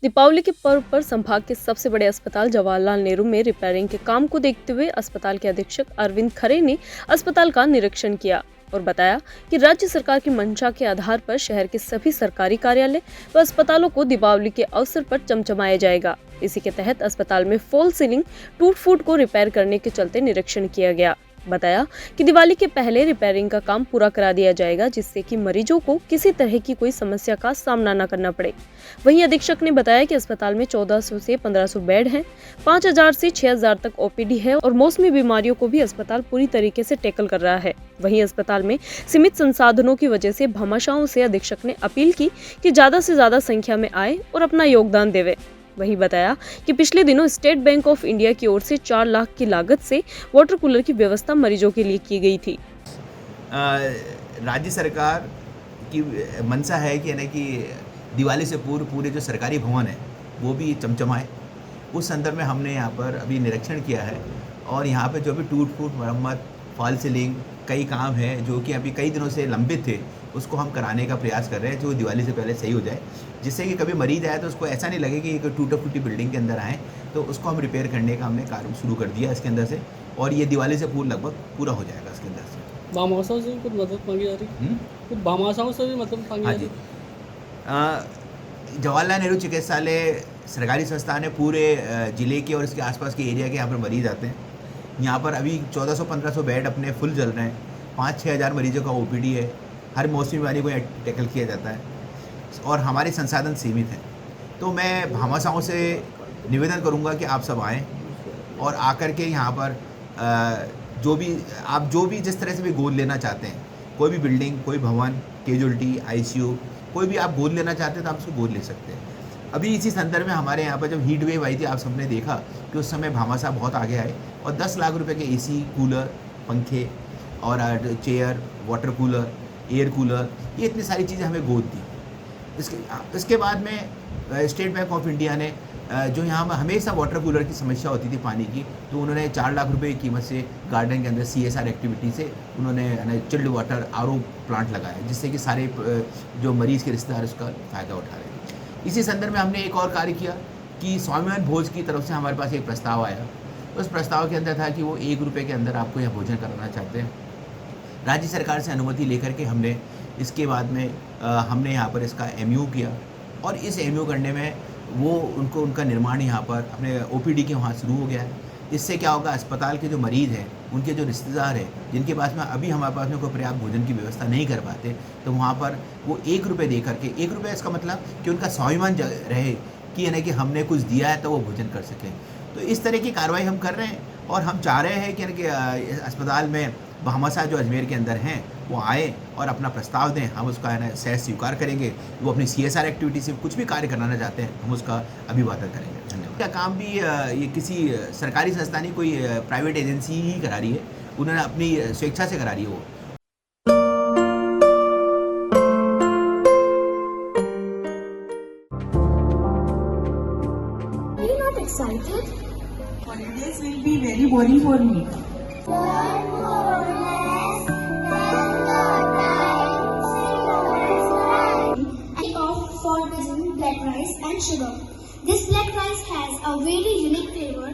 दीपावली के पर्व पर संभाग के सबसे बड़े अस्पताल जवाहरलाल नेहरू में रिपेयरिंग के काम को देखते हुए अस्पताल के अधीक्षक अरविंद खरे ने अस्पताल का निरीक्षण किया और बताया कि राज्य सरकार की मंशा के आधार पर शहर के सभी सरकारी कार्यालय व अस्पतालों को दीपावली के अवसर पर चमचमाया जाएगा। इसी के तहत अस्पताल में फॉल सीलिंग टूट फूट को रिपेयर करने के चलते निरीक्षण किया गया। बताया कि दिवाली के पहले रिपेयरिंग का काम पूरा करा दिया जाएगा, जिससे कि मरीजों को किसी तरह की कोई समस्या का सामना न करना पड़े। वहीं अधीक्षक ने बताया कि अस्पताल में 1400 से 1500 बेड हैं, 5000 से 6000 तक ओपीडी है और मौसमी बीमारियों को भी अस्पताल पूरी तरीके से टैकल कर रहा है। वहीं अस्पताल में सीमित संसाधनों की वजह से भामाशाहों से अधीक्षक ने अपील की कि ज्यादा से ज्यादा संख्या में आए और अपना योगदान देवे। वहीं बताया कि पिछले दिनों स्टेट बैंक ऑफ इंडिया की ओर से 4 लाख की लागत से वाटर कूलर की व्यवस्था मरीजों के लिए की गई थी। राज्य सरकार की मंशा है कि दिवाली से पूर्व पूरे जो सरकारी भवन है वो भी चमचमाए। उस संदर्भ में हमने यहाँ पर अभी निरीक्षण किया है और यहाँ पे जो भी टूट फूट मरम्मत, फॉल सीलिंग कई काम हैं जो कि अभी कई दिनों से लंबित थे, उसको हम कराने का प्रयास कर रहे हैं जो दिवाली से पहले सही हो जाए, जिससे कि कभी मरीज आए तो उसको ऐसा नहीं लगे कि एक टूटा फूटी बिल्डिंग के अंदर आए। तो उसको हम रिपेयर करने का हमने कार्य शुरू कर दिया इसके अंदर से और ये दिवाली से लगभग पूरा हो जाएगा इसके अंदर से। भामाशाहों से कुछ मदद मांगी जा रही? कुछ भामाशाहों से भी मदद मांगी जा रही? जवाहरलाल नेहरू चिकित्सालय सरकारी संस्थान है, पूरे ज़िले के और इसके आसपास के एरिया के यहाँ पर मरीज़ आते हैं। यहाँ पर अभी 1400-1500 बेड अपने फुल चल रहे हैं, 5-6 हज़ार मरीजों का ओपीडी है, हर मौसमी बीमारी को टैकल किया जाता है और हमारे संसाधन सीमित हैं। तो मैं भामाशाहों से निवेदन करूँगा कि आप सब आएँ और आकर के यहाँ पर जो भी जिस तरह से भी गोद लेना चाहते हैं, कोई भी बिल्डिंग, कोई भवन, कैजुअल्टी, आईसीयू, कोई भी आप गोद लेना चाहते हैं तो आप उसको गोद ले सकते हैं। अभी इसी संदर्भ में हमारे यहाँ पर जब हीट वेव आई थी, आप सबने देखा कि उस समय भामाशाह बहुत आगे आए और 10 लाख रुपए के एसी, कूलर, पंखे और chair, water cooler, air cooler, ये इतनी सारी चीज़ें हमें गोद दी। इसके बाद में स्टेट बैंक ऑफ इंडिया ने जो यहाँ पर हमेशा वाटर कूलर की समस्या होती थी पानी की, तो उन्होंने 4 लाख रुपए की कीमत से गार्डन के अंदर CSR एक्टिविटी से उन्होंने चिल्ड वाटर RO प्लांट लगाया, जिससे कि सारे जो मरीज़ के रिश्तेदार उसका फ़ायदा उठा रहे हैं। इसी संदर्भ में हमने एक और कार्य किया कि स्वाभिमान भोज की तरफ से हमारे पास एक प्रस्ताव आया। उस प्रस्ताव के अंदर था कि वो 1 रुपये के अंदर आपको यह भोजन कराना चाहते हैं। राज्य सरकार से अनुमति लेकर के हमने इसके बाद में हमने यहाँ पर इसका MU किया और इस MU करने में वो उनका निर्माण यहाँ पर अपने OPD के वहाँ शुरू हो गया है। इससे क्या होगा, अस्पताल के जो मरीज़ हैं, उनके जो रिश्तेदार हैं, जिनके पास में अभी हमारे पास में कोई पर्याप्त भोजन की व्यवस्था नहीं कर पाते, तो वहाँ पर वो 1 रुपये दे करके, 1 रुपये इसका मतलब कि उनका स्वाभिमान रहे कि यानी कि हमने कुछ दिया है तो वो भोजन कर सकें। तो इस तरह की कार्रवाई हम कर रहे हैं और हम चाह रहे हैं कि अस्पताल में भामाशाह जो अजमेर के अंदर हैं वो आए और अपना प्रस्ताव दें, हम उसका सह स्वीकार करेंगे। वो अपनी CSR एक्टिविटी से कुछ भी कार्य कराना चाहते हैं, हम उसका अभिवादन करेंगे। धन्यवाद। क्या काम भी ये किसी सरकारी संस्था नहीं, कोई प्राइवेट एजेंसी ही करा रही है, उन्होंने अपनी स्वेच्छा से करा रही है वो। Excited? Holidays will be very boring for me. For using black rice and sugar. This black rice has a very unique flavor.